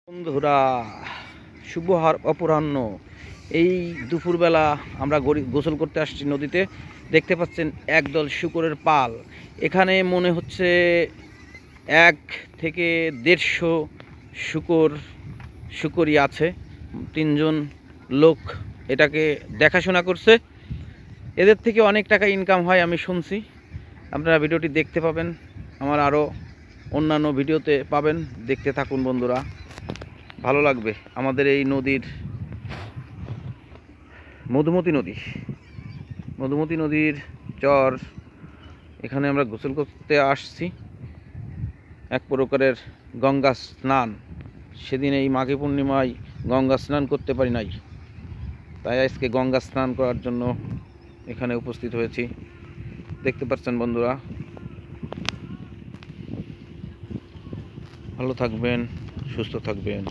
বন্ধুরা, শুভ অপরাহ্ন। এই দুপুরবেলা আমরা গোসল করতে আসছি নদীতে। দেখতে পাচ্ছেন একদল শূকরের পাল। এখানে মনে হচ্ছে 1 থেকে 150 শূকরই আছে। 3 জন লোক এটাকে দেখাশোনা করছে। এদের থেকে অনেক টাকা ইনকাম হয় আমি শুনছি। আপনারা ভিডিওটি দেখতে পাবেন, আমার আরও অন্যান্য ভিডিওতে পাবেন। দেখতে থাকুন বন্ধুরা, ভালো লাগবে। আমাদের এই নদীর মধুমতি নদীর চর, এখানে আমরা গোসল করতে আসছি। এক প্রকারের গঙ্গা স্নান। সেদিন এই মাঘী পূর্ণিমায় গঙ্গা স্নান করতে পারি নাই, তাই আজকে গঙ্গা স্নান করার জন্য এখানে উপস্থিত হয়েছি। দেখতে পাচ্ছেন বন্ধুরা, ভালো থাকবেন, সুস্থ থাকবেন।